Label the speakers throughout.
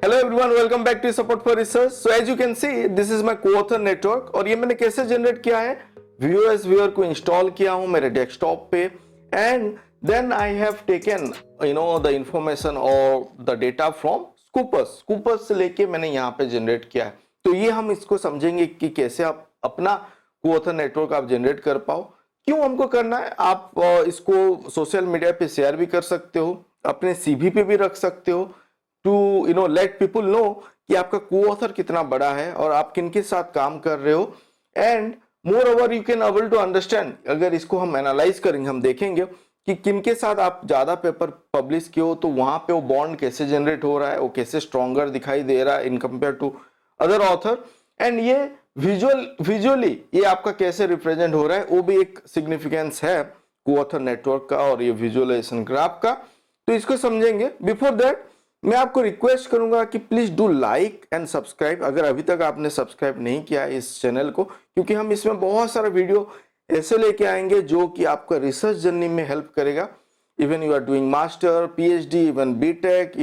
Speaker 1: Hello everyone, welcome back to support for research. So as you can see, this is my coauthor network और ये मैंने कैसे generate किया है, viewers viewer को इंस्टॉल किया हूं मेरे डेस्कटॉप पे and then I have taken the information और द डेटा फ्रॉम स्कूपर्स से लेके मैंने यहाँ पे जनरेट किया है। तो ये हम इसको समझेंगे कि कैसे आप अपना कोऑथर नेटवर्क आप जनरेट कर पाओ। क्यों हमको करना है, आप इसको सोशल मीडिया पे शेयर भी कर सकते हो, अपने सीवी पे भी रख सकते हो टू लेट पीपल नो कि आपका को-ऑथर कितना बड़ा है और आप किनके साथ काम कर रहे हो। And moreover you can able to understand, अगर इसको हम एनालाइज करेंगे, हम देखेंगे कि किनके साथ आप ज्यादा पेपर पब्लिश किए हो, तो वहां पे वो बॉन्ड कैसे जनरेट हो रहा है, वो कैसे स्ट्रॉन्गर दिखाई दे रहा है in compare to other author. And ये विजुअली ये आपका कैसे रिप्रेजेंट हो रहा है, वो भी एक सिग्निफिकेंस है को-ऑथर नेटवर्क का और ये विजुअलाइजेशन ग्राफ का। तो इसको समझेंगे। बिफोर दैट मैं आपको रिक्वेस्ट करूंगा कि please do like and subscribe, अगर अभी तक आपने सब्सक्राइब नहीं किया है इस चैनल को, क्योंकि हम इसमें बहुत सारा वीडियो ऐसे लेके आएंगे जो कि आपका रिसर्च जर्नी में हेल्प करेगा। Even you are doing master, PhD, even BTech,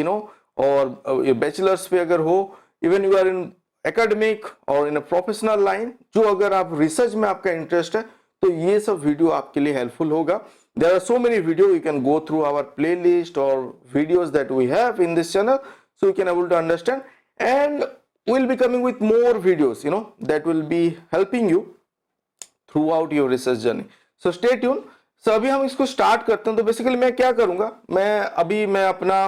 Speaker 1: और बैचलर्स पे अगर हो, even you are in academic और इन अ प्रोफेशनल लाइन, जो अगर आप रिसर्च में आपका इंटरेस्ट है तो ये सब वीडियो आपके लिए हेल्पफुल होगा। There are so many videos, you can go through our playlist or videos that we have in this channel, so you can able to understand, and we'll be coming with more videos that will be helping you throughout your research journey. So stay tuned. So अभी हम इसको start करते हैं। तो basically मैं क्या करूंगा, मैं अपना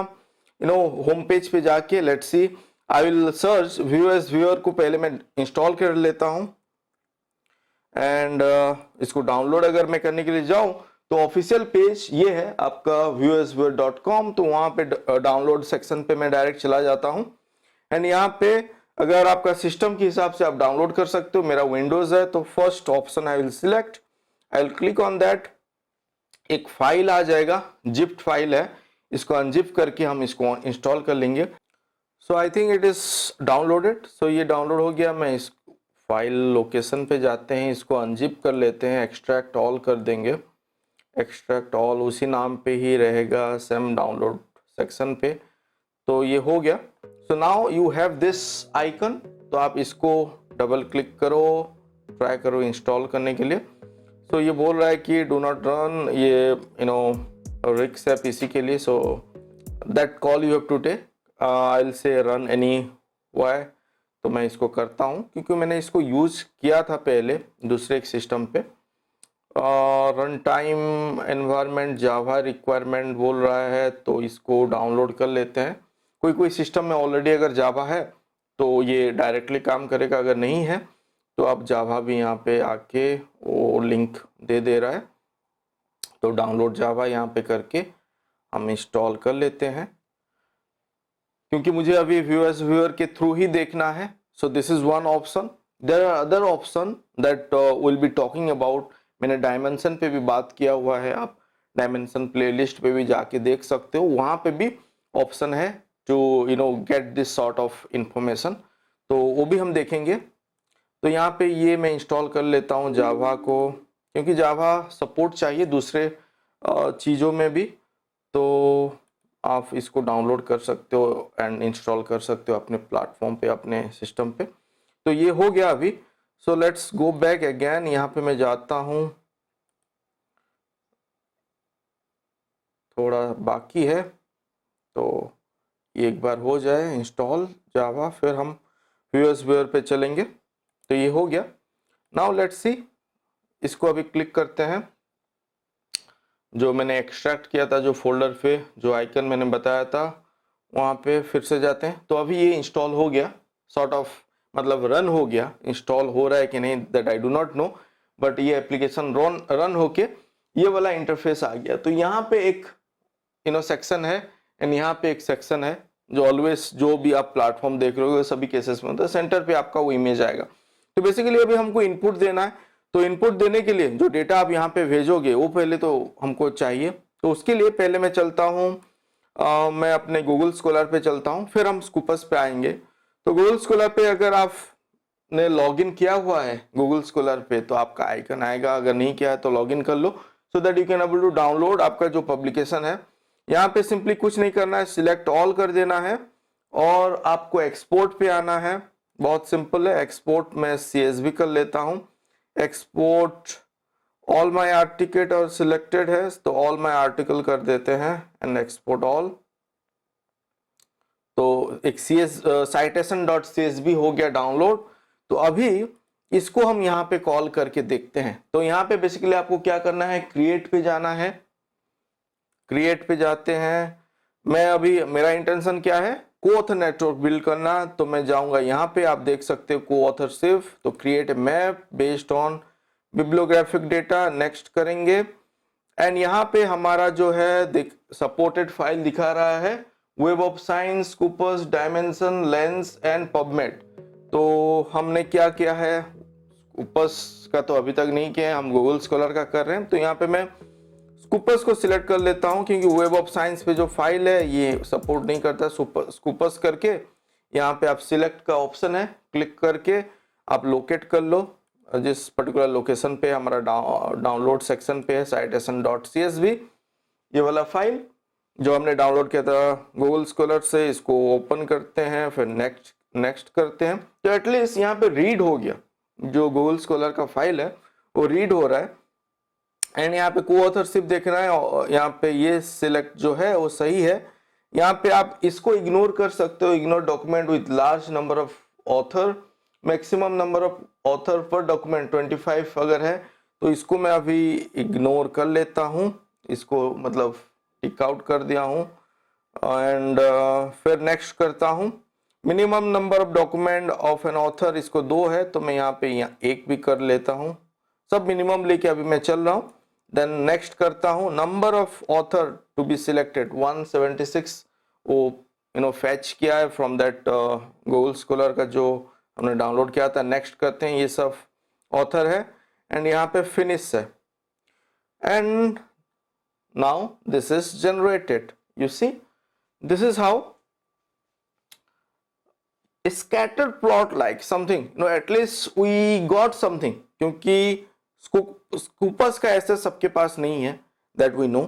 Speaker 1: होम पेज पे जाके let's see, I will search viewer को पहले मैं इंस्टॉल कर लेता हूं एंड इसको डाउनलोड अगर मैं करने के लिए जाऊं तो ऑफिशियल पेज ये है आपका viewersviewer.com। तो वहां पे डाउनलोड सेक्शन पे मैं डायरेक्ट चला जाता हूं एंड यहाँ पे अगर आपका सिस्टम के हिसाब से आप डाउनलोड कर सकते हो। मेरा विंडोज है तो first option I will select, I will click on that. एक फाइल आ जाएगा, जिप्ड फाइल है, इसको अनजिप करके हम इसको इंस्टॉल कर लेंगे। So I think it is downloaded. So ये डाउनलोड हो गया। मैं इस फाइल लोकेशन पे जाते हैं, इसको अनजिप कर लेते हैं, एक्सट्रैक्ट ऑल कर देंगे। एक्सट्रैक्ट ऑल उसी नाम पे ही रहेगा, सेम डाउनलोड सेक्शन पे। तो ये हो गया। So now you have this icon, तो आप इसको डबल क्लिक करो, ट्राई करो इंस्टॉल करने के लिए। सो ये बोल रहा है कि डू नॉट रन, ये रिस्क है पीसी के लिए, so that call you have to take. I will say run anyway. तो मैं इसको करता हूँ क्योंकि मैंने इसको यूज किया था पहले दूसरे एक सिस्टम पे। Run time environment Java requirement बोल रहा है, तो इसको डाउनलोड कर लेते हैं। कोई सिस्टम में ऑलरेडी अगर जावा है तो ये डायरेक्टली काम करेगा, अगर नहीं है तो आप जावा भी यहाँ पे आके वो लिंक दे रहा है। तो डाउनलोड जावा यहाँ पे करके हम इंस्टॉल कर लेते हैं, क्योंकि मुझे अभी व्यूअर के थ्रू ही देखना है। So this is one option. There are other option that will be talking about. मैंने डायमेंशन पे भी बात किया हुआ है, आप डायमेंशन प्लेलिस्ट पे भी जाके देख सकते हो, वहां पे भी ऑप्शन है to get this sort of information. तो वो भी हम देखेंगे। तो यहाँ पे ये मैं इंस्टॉल कर लेता हूँ जावा को, क्योंकि जावा सपोर्ट चाहिए दूसरे चीज़ों में भी। तो आप इसको डाउनलोड कर सकते हो एंड इंस्टॉल कर सकते हो अपने प्लेटफॉर्म पे, अपने सिस्टम पे। तो ये हो गया अभी। So let's go back again. यहाँ पे मैं जाता हूँ, थोड़ा बाकी है, तो ये एक बार हो जाए इंस्टॉल जावा, फिर हम व्यूअर पे चलेंगे। तो ये हो गया। नाउ लेट्स सी, इसको अभी क्लिक करते हैं। जो मैंने एक्सट्रैक्ट किया था, जो फोल्डर पे जो आइकन मैंने बताया था, वहाँ पे फिर से जाते हैं। तो अभी ये इंस्टॉल हो गया, सॉर्ट ऑफ मतलब रन हो गया। इंस्टॉल हो रहा है कि नहीं that I do not know, but ये एप्लीकेशन रन होके ये वाला इंटरफेस आ गया। तो यहाँ पे एक सेक्शन है एंड यहाँ पे एक सेक्शन है, जो ऑलवेज जो भी आप प्लेटफॉर्म देख रहे हो सभी केसेस में होता है। सेंटर पे आपका वो इमेज आएगा। तो बेसिकली अभी हमको इनपुट देना है। तो इनपुट देने के लिए जो डेटा आप यहाँ पे भेजोगे वो पहले तो हमको चाहिए। तो उसके लिए पहले मैं चलता हूँ, मैं अपने गूगल स्कॉलर पे चलता हूँ, फिर हम स्कूपर्स पे आएंगे। तो गूगल स्कॉलर पे अगर आपने लॉगिन किया हुआ है गूगल स्कॉलर पे तो आपका आइकन आएगा, अगर नहीं किया है तो लॉगिन कर लो, so that you can able to download आपका जो पब्लिकेशन है। यहाँ पे सिंपली कुछ नहीं करना है, सिलेक्ट ऑल कर देना है और आपको एक्सपोर्ट पे आना है। बहुत सिंपल है, एक्सपोर्ट में CSV कर लेता हूं। एक्सपोर्ट ऑल माय आर्टिकल और सिलेक्टेड है तो ऑल माय आर्टिकल कर देते हैं एंड एक्सपोर्ट ऑल। तो एक citation.csv हो गया डाउनलोड। तो अभी इसको हम यहाँ पे कॉल करके देखते हैं। तो यहाँ पे बेसिकली आपको क्या करना है, क्रिएट पे जाना है। क्रिएट पे जाते हैं। मैं अभी मेरा इंटेंशन क्या है, को-ऑथर नेटवर्क बिल्ड करना। तो मैं जाऊंगा यहाँ पे, आप देख सकते हो को-ऑथरशिप। तो create a map based on bibliographic data, next करेंगे। एंड यहाँ पे हमारा जो है सपोर्टेड फाइल दिखा रहा है, Web of Science, Scopus, Dimension, Lens and PubMed. तो हमने क्या किया है, स्कूपर्स का तो अभी तक नहीं किया है, हम गूगल स्कॉलर का कर रहे हैं। तो यहाँ पे मैं स्कूपर्स को सिलेक्ट कर लेता हूँ क्योंकि वेब ऑफ साइंस पे जो फाइल है ये सपोर्ट नहीं करता। स्कूपर्स करके यहाँ पे आप सिलेक्ट का ऑप्शन है, क्लिक करके आप लोकेट कर लो जिस पर्टिकुलर लोकेशन पे हमारा डाउनलोड सेक्शन पे है, citation.csv ये वाला फाइल जो हमने डाउनलोड किया था गूगल स्कॉलर से। इसको ओपन करते हैं, फिर नेक्स्ट करते हैं। तो एटलीस्ट यहाँ पे रीड हो गया, जो गूगल स्कॉलर का फाइल है वो रीड हो रहा है। एंड यहाँ पे को-ऑथरशिप देखना है, यहाँ पे ये सिलेक्ट जो है वो सही है। यहाँ पे आप इसको इग्नोर कर सकते हो, ignore document with large number of author, maximum number of author पर डॉक्यूमेंट 25 अगर है तो इसको मैं अभी इग्नोर कर लेता हूँ। इसको मतलब टिक आउट कर दिया हूँ एंड फिर नेक्स्ट करता हूँ। Minimum number of document of an author, इसको 2 है तो मैं यहाँ पे 1 भी कर लेता हूँ। सब मिनिमम लेके अभी मैं चल रहा हूँ। देन नेक्स्ट करता हूँ। Number of author to be selected 176 वो फैच किया है फ्रॉम दैट गूगल स्कॉलर का जो हमने डाउनलोड किया था। नेक्स्ट करते हैं, ये सब ऑथर है एंड यहाँ पे फिनिश है। And now this is generated, you see this is how scatter plot like something, at least we got something. क्योंकि स्कूपर्स का ऐसा सबके पास नहीं है दैट वी नो,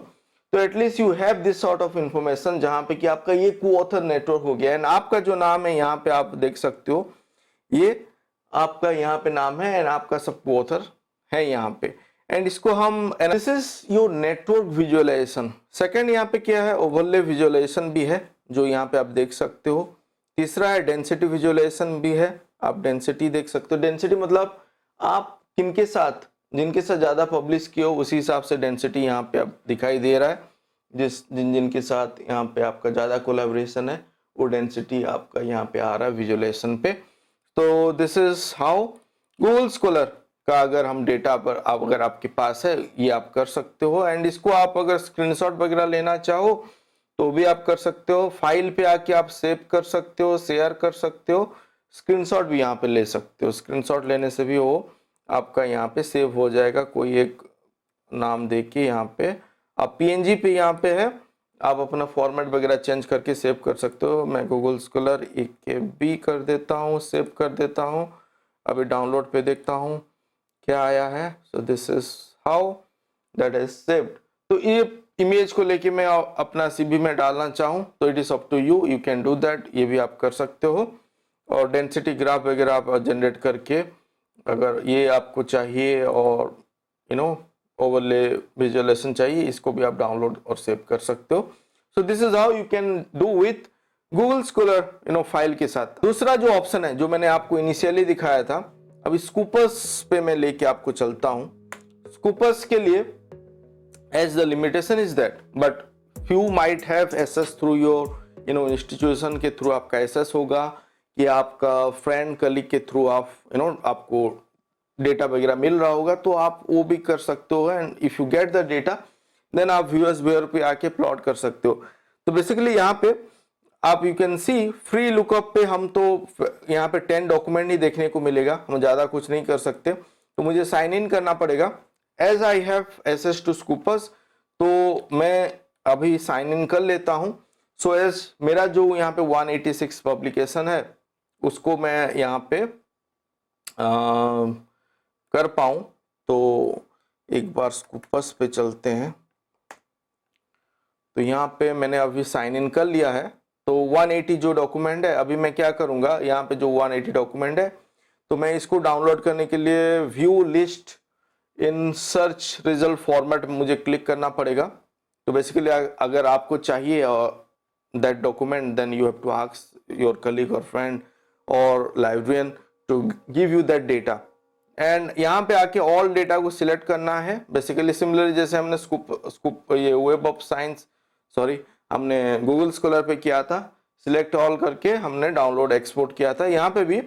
Speaker 1: तो at least you have this sort of information जहां पे कि आपका ये को-ऑथर नेटवर्क हो गया। एंड आपका जो नाम है यहाँ पे आप देख सकते हो, ये आपका यहाँ पे नाम है एंड आपका सब को-ऑथर है यहाँ पे। एंड इसको हम this is your network visualization. Second यहाँ पे क्या है, ओवरले विजुअलाइजेशन भी है जो यहाँ पे आप देख सकते हो। तीसरा है डेंसिटी विजुअलाइजेशन भी है, आप डेंसिटी देख सकते हो। डेंसिटी मतलब आप किनके साथ, जिनके साथ ज़्यादा पब्लिश किए हो उसी हिसाब से डेंसिटी यहाँ पे अब दिखाई दे रहा है। जिनके साथ यहाँ पे आपका ज़्यादा कोलैबोरेशन है वो डेंसिटी आपका यहाँ पे आ रहा है विजुअलाइजेशन पे। तो this is how Google scholar का अगर हम डेटा पर अगर आपके पास है ये आप कर सकते हो। एंड इसको आप अगर स्क्रीनशॉट वगैरह लेना चाहो तो भी आप कर सकते हो। फाइल पे आके आप सेव कर सकते हो, शेयर कर सकते हो, स्क्रीनशॉट भी यहाँ पे ले सकते हो। स्क्रीनशॉट लेने से भी वो आपका यहाँ पे सेव हो जाएगा, कोई एक नाम दे के यहाँ पे आप PNG पे यहाँ पे है, आप अपना फॉर्मेट वगैरह चेंज करके सेव कर सकते हो। मैं गूगल स्कॉलर 1 KB कर देता हूँ, सेव कर देता हूँ। अभी डाउनलोड पे देखता हूँ क्या आया है। So this is how that is saved. तो ये इमेज को लेके मैं अपना CV में डालना चाहूँ तो it is up to you, you can do that, ये भी आप कर सकते हो। और डेंसिटी ग्राफ वगैरह आप जनरेट करके अगर ये आपको चाहिए और ओवरले विजुअलाइजेशन चाहिए, इसको भी आप डाउनलोड और सेव कर सकते हो। सो this is how you can do with Google scholar file के साथ। दूसरा जो ऑप्शन है जो मैंने आपको इनिशियली दिखाया था, अभी स्कूपर्स पे मैं लेके आपको चलता हूँ। स्कूपर्स के लिए as the limitation is that but few might have access through your institution के थ्रू आपका एक्सेस होगा कि आपका फ्रेंड कलीग के थ्रू आप आपको डेटा वगैरह मिल रहा होगा तो आप वो भी कर सकते हो। And if you get the data then आप व्यूअर्स वेयर पे आके प्लॉट कर सकते हो। तो बेसिकली यहाँ पे आप you can C free lookup पे हम तो यहाँ पे 10 डॉक्यूमेंट ही देखने को मिलेगा, हम ज़्यादा कुछ नहीं कर सकते। तो मुझे साइन इन करना पड़ेगा। As I have access to Scopus तो मैं अभी साइन इन कर लेता हूँ। सो एज मेरा जो यहाँ पे 186 पब्लिकेशन है उसको मैं यहाँ पे कर पाऊँ तो एक बार स्कूपर्स पे चलते हैं। तो यहाँ पे मैंने अभी साइन इन कर लिया है तो 180 जो डॉक्यूमेंट है, अभी मैं क्या करूंगा, यहाँ पे जो 180 डॉक्यूमेंट है, तो मैं इसको डाउनलोड करने के लिए view list in search result format में मुझे क्लिक करना पड़ेगा। तो बेसिकली अगर आपको चाहिए that document, then you have to ask your colleague और फ्रेंड और librarian to give you that data. And यहाँ पे आके ऑल डेटा को सिलेक्ट करना है। बेसिकली सिमिलरली जैसे हमने स्कूप ये वेब ऑफ साइंस, सॉरी, हमने गूगल स्कॉलर पे किया था, सिलेक्ट ऑल करके हमने डाउनलोड एक्सपोर्ट किया था। यहाँ पे भी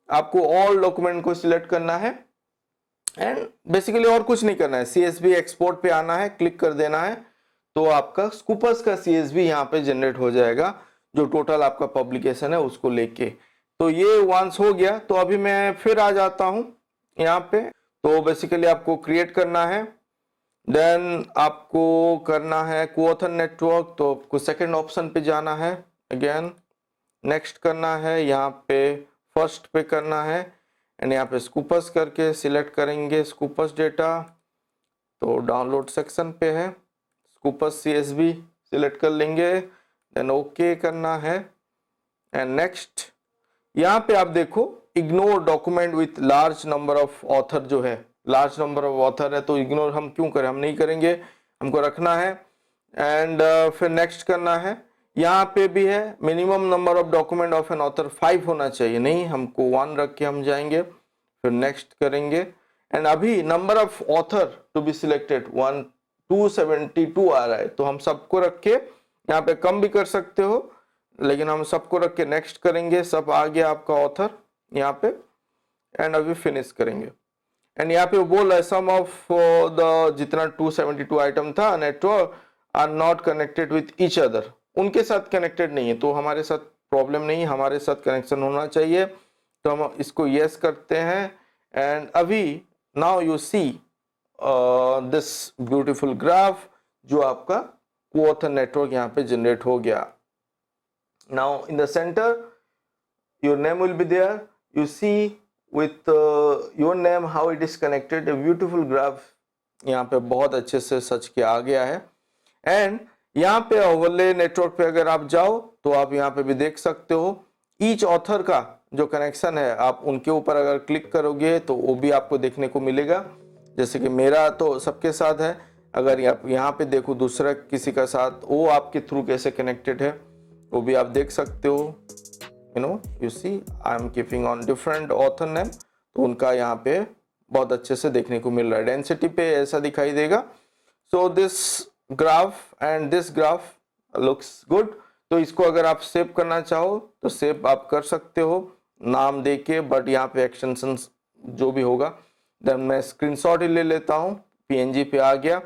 Speaker 1: आपको ऑल डॉक्यूमेंट को सिलेक्ट करना है एंड बेसिकली और कुछ नहीं करना है। CSV एक्सपोर्ट पे आना है, क्लिक कर देना है, तो आपका स्कूपर्स का CSV यहाँ पे जनरेट हो जाएगा, जो टोटल आपका पब्लिकेशन है उसको लेके। तो ये वंस हो गया, तो अभी मैं फिर आ जाता हूँ यहाँ पे। तो बेसिकली आपको क्रिएट करना है, देन आपको करना है कोऑथर नेटवर्क, तो आपको सेकंड ऑप्शन पे जाना है, अगेन नेक्स्ट करना है, यहाँ पे फर्स्ट पे करना है एंड यहाँ पे स्कूपर्स करके सिलेक्ट करेंगे स्कूपर्स डेटा। तो डाउनलोड सेक्शन पे है, स्कूपर्स CSV सिलेक्ट कर लेंगे, देन ओके करना है एंड नेक्स्ट। यहाँ पे आप देखो ignore document with large number of author, जो है लार्ज नंबर ऑफ ऑथर है, तो इग्नोर हम क्यों करें, हम नहीं करेंगे, हमको रखना है। एंड फिर नेक्स्ट करना है। यहाँ पे भी है minimum number of document of an author 5 होना चाहिए, नहीं, हमको 1 रख के हम जाएंगे, फिर नेक्स्ट करेंगे। एंड अभी number of author to be selected 272 आ रहा है, तो हम सबको रख के, यहाँ पे कम भी कर सकते हो, लेकिन हम सबको रख के नेक्स्ट करेंगे। सब आ गया आपका ऑथर यहाँ पे एंड अभी फिनिश करेंगे। एंड यहाँ पे वो बोल रहा है सम ऑफ द जितना 272 आइटम था network are not connected with each other, उनके साथ कनेक्टेड नहीं है, तो हमारे साथ प्रॉब्लम नहीं, हमारे साथ कनेक्शन होना चाहिए, तो हम इसको यस करते हैं। एंड अभी now you see this beautiful graph, जो आपका कोऑथर नेटवर्क यहाँ पे जनरेट हो गया। Now in the centre your name will be there, you see with your name how it is connected, a beautiful graph यहाँ पे बहुत अच्छे से सच के आ गया है। एंड यहाँ पे ओवरले नेटवर्क पे अगर आप जाओ तो आप यहाँ पे भी देख सकते हो ईच ऑथर का जो कनेक्शन है, आप उनके ऊपर अगर क्लिक करोगे तो वो भी आपको देखने को मिलेगा। जैसे कि मेरा तो सबके साथ है, अगर आप यहाँ पे देखो दूसरा किसी का साथ, वो आपके थ्रू कैसे कनेक्टेड है वो भी आप देख सकते हो। you see I am keeping on different author name, तो उनका यहाँ पे बहुत अच्छे से देखने को मिल रहा है। डेंसिटी पे ऐसा दिखाई देगा। So this graph and this graph looks good. तो इसको अगर आप सेव करना चाहो तो सेव आप कर सकते हो नाम देके, बट यहाँ पे एक्सटेंशंस जो भी होगा, देन मैं स्क्रीनशॉट ही ले लेता हूँ। PNG पे आ गया,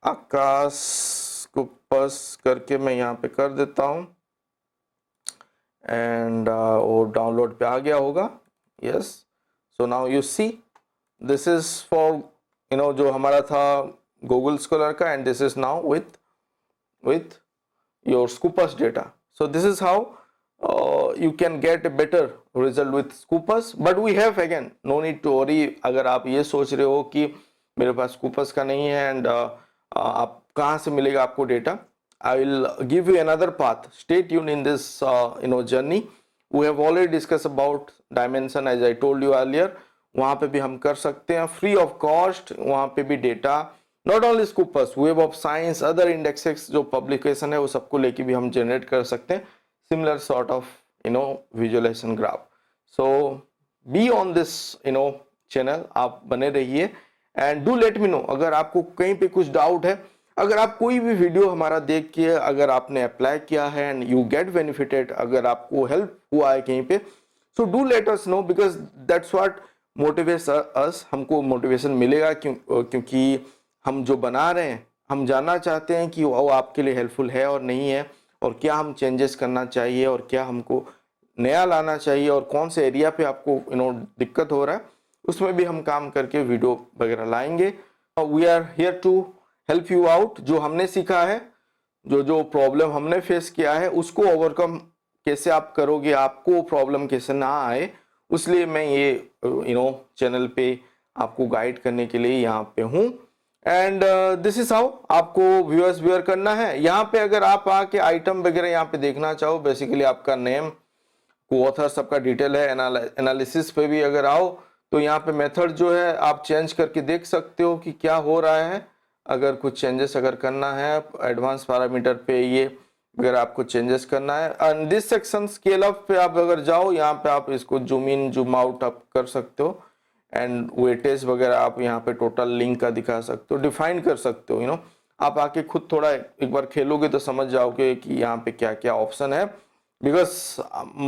Speaker 1: आकाश को पस करके मैं यहाँ पे कर देता हूँ एंड वो डाउनलोड पे आ गया होगा। Yes, so now you see this is for जो हमारा था गूगल स्कॉलर का, and this is now with your Scoopus data. So this is how you can get a better result with Scoopus, but we have again no need to worry। अगर आप ये सोच रहे हो कि मेरे पास Scoopus का नहीं है एंड आप कहाँ से मिलेगा आपको data, I will give you another path. Stay tuned in this journey. We have already discussed about dimension as I told you earlier. वहाँ पे भी हम कर सकते हैं फ्री ऑफ कॉस्ट। वहाँ पे भी data not only Scopus, Web of Science, other indexes जो पब्लिकेशन है वो सबको लेके भी हम जनरेट कर सकते हैं similar sort of visualization graph. So be on this channel, आप बने रहिए and do let me know अगर आपको कहीं पे कुछ डाउट है। अगर आप कोई भी वीडियो हमारा देख के अगर आपने अप्लाई किया है एंड यू गेट बेनिफिटेड, अगर आपको हेल्प हुआ है कहीं पे, so do let us no, because that's what motivates अस। हमको मोटिवेशन मिलेगा क्योंकि हम जो बना रहे हैं हम जानना चाहते हैं कि वो आपके लिए हेल्पफुल है और नहीं है, और क्या हम चेंजेस करना चाहिए और क्या हमको नया लाना चाहिए, और कौन से एरिया पे आपको दिक्कत हो रहा है उसमें भी हम काम करके वीडियो वगैरह लाएंगे। We are here to help you out. जो हमने सीखा है, जो प्रॉब्लम हमने फेस किया है, उसको ओवरकम कैसे आप करोगे, आपको प्रॉब्लम कैसे ना आए, उसलिए मैं ये चैनल पे आपको गाइड करने के लिए यहाँ पे हूँ। एंड दिस इज हाउ आपको व्यूअर्स व्यूअर करना है। यहाँ पे अगर आप आके आइटम वगैरह यहाँ पे देखना चाहो, बेसिकली आपका नेम, ऑथर, सबका डिटेल है। एनालिसिस पे भी अगर आओ तो यहाँ पे मेथड जो है आप चेंज करके देख सकते हो कि क्या हो रहा है। अगर कुछ चेंजेस अगर करना है एडवांस पैरामीटर पे, ये अगर आपको चेंजेस करना है, and this section scale up पे आप अगर जाओ, यहाँ पे आप इसको जूम इन जूम आउट आप कर सकते हो, एंड वेटेज वगैरह आप यहाँ पे टोटल लिंक का दिखा सकते हो, डिफाइन कर सकते हो। आप आके खुद थोड़ा एक बार खेलोगे तो समझ जाओगे कि यहाँ पे क्या क्या ऑप्शन है। बिकॉज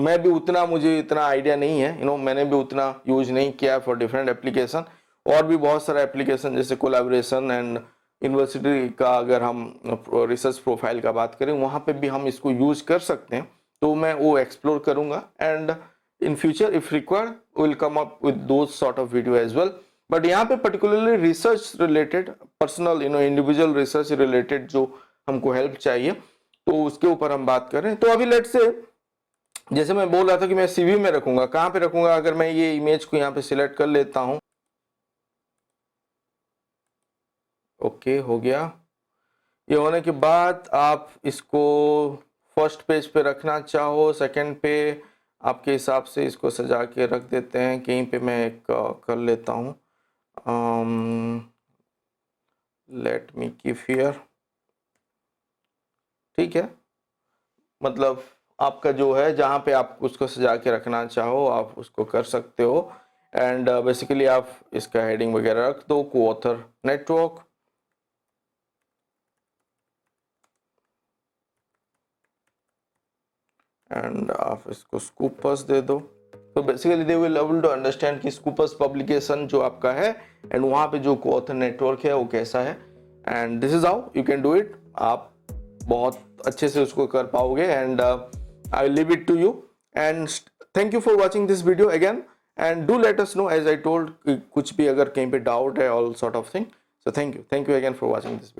Speaker 1: मैं भी उतना, मुझे इतना आइडिया नहीं है, मैंने भी उतना यूज नहीं किया है फॉर डिफरेंट एप्लीकेशन। और भी बहुत सारा एप्लीकेशन जैसे कोलैबोरेशन एंड यूनिवर्सिटी का, अगर हम रिसर्च प्रोफाइल का बात करें, वहाँ पे भी हम इसको यूज कर सकते हैं। तो मैं वो एक्सप्लोर करूँगा, and in future if required we'll come up with those sort of video as well. but यहाँ पे particularly research related, personal individual research related जो हमको help चाहिए, तो उसके ऊपर हम बात करें। तो अभी लेट्स से, जैसे मैं बोल रहा था कि मैं सीवी में रखूंगा, कहाँ पे रखूंगा, अगर मैं ये इमेज को यहाँ पे सिलेक्ट कर लेता हूँ, ओके हो गया। ये होने के बाद आप इसको फर्स्ट पेज पे रखना चाहो, सेकंड पे, आपके हिसाब से इसको सजा के रख देते हैं। कहीं पे मैं एक कर लेता हूँ, लेट मी कीप हियर, ठीक है। मतलब आपका जो है, जहाँ पे आप उसको सजा के रखना चाहो आप उसको कर सकते हो। एंड बेसिकली आप इसका हेडिंग वगैरह रख दो, को-ऑथर नेटवर्क, एंड आप इसको स्कूपर्स दे दो। तो basically they will able to understand कि स्कूपर्स पब्लिकेशन जो आपका है, एंड वहाँ पे जो को-ऑथर नेटवर्क है वो कैसा है। And this is how you can do it. आप बहुत अच्छे से उसको कर पाओगे, and I will leave it to you. And thank you for watching this video again, and do let us know as I told, कुछ भी अगर कहीं पे डाउट है, all sort of thing. So thank you again for watching this video.